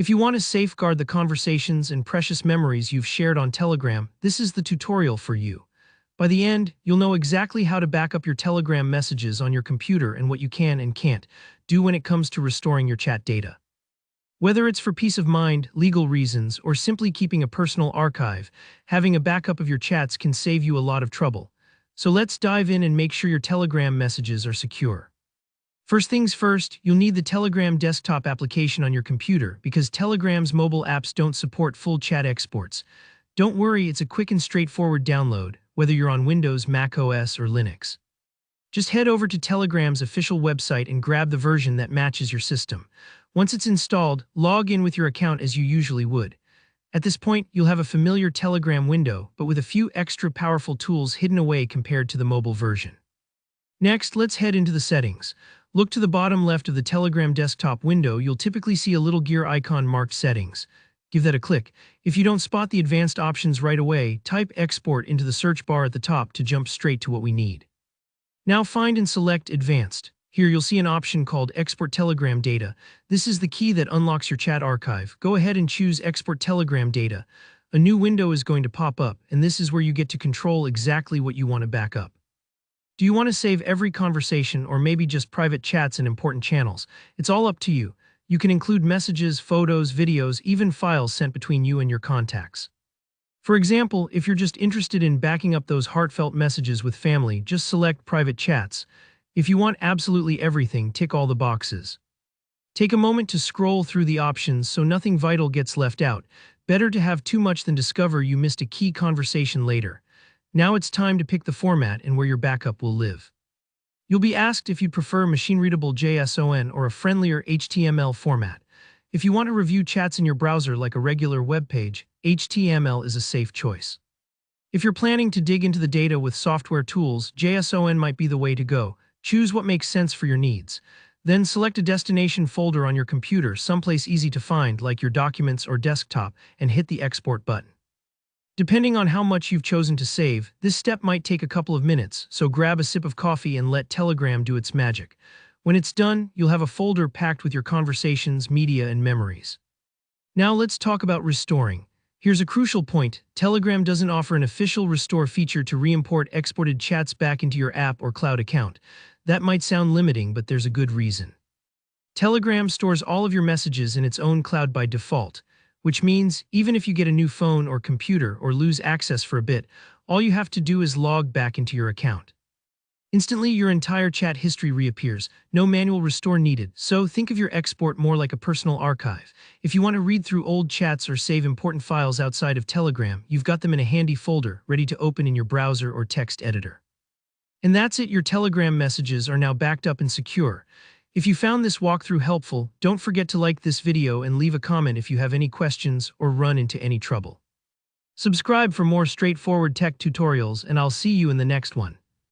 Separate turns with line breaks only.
If you want to safeguard the conversations and precious memories you've shared on Telegram, this is the tutorial for you. By the end, you'll know exactly how to back up your Telegram messages on your computer and what you can and can't do when it comes to restoring your chat data. Whether it's for peace of mind, legal reasons, or simply keeping a personal archive, having a backup of your chats can save you a lot of trouble. So let's dive in and make sure your Telegram messages are secure. First things first, you'll need the Telegram desktop application on your computer because Telegram's mobile apps don't support full chat exports. Don't worry, it's a quick and straightforward download, whether you're on Windows, Mac OS, or Linux. Just head over to Telegram's official website and grab the version that matches your system. Once it's installed, log in with your account as you usually would. At this point, you'll have a familiar Telegram window, but with a few extra powerful tools hidden away compared to the mobile version. Next, let's head into the settings. Look to the bottom left of the Telegram desktop window. You'll typically see a little gear icon marked Settings. Give that a click. If you don't spot the advanced options right away, type Export into the search bar at the top to jump straight to what we need. Now find and select Advanced. Here you'll see an option called Export Telegram Data. This is the key that unlocks your chat archive. Go ahead and choose Export Telegram Data. A new window is going to pop up, and this is where you get to control exactly what you want to back up. Do you want to save every conversation or maybe just private chats and important channels? It's all up to you. You can include messages, photos, videos, even files sent between you and your contacts. For example, if you're just interested in backing up those heartfelt messages with family, just select Private Chats. If you want absolutely everything, tick all the boxes. Take a moment to scroll through the options so nothing vital gets left out. Better to have too much than discover you missed a key conversation later. Now it's time to pick the format and where your backup will live. You'll be asked if you'd prefer machine-readable JSON or a friendlier HTML format. If you want to review chats in your browser like a regular web page, HTML is a safe choice. If you're planning to dig into the data with software tools, JSON might be the way to go. Choose what makes sense for your needs. Then select a destination folder on your computer, someplace easy to find like your documents or desktop, and hit the Export button. Depending on how much you've chosen to save, this step might take a couple of minutes, so grab a sip of coffee and let Telegram do its magic. When it's done, you'll have a folder packed with your conversations, media, and memories. Now let's talk about restoring. Here's a crucial point. Telegram doesn't offer an official restore feature to re-import exported chats back into your app or cloud account. That might sound limiting, but there's a good reason. Telegram stores all of your messages in its own cloud by default, which means even if you get a new phone or computer or lose access for a bit, all you have to do is log back into your account. Instantly, your entire chat history reappears, no manual restore needed, so think of your export more like a personal archive. If you want to read through old chats or save important files outside of Telegram, you've got them in a handy folder, ready to open in your browser or text editor. And that's it, your Telegram messages are now backed up and secure. If you found this walkthrough helpful, don't forget to like this video and leave a comment if you have any questions or run into any trouble. Subscribe for more straightforward tech tutorials, and I'll see you in the next one.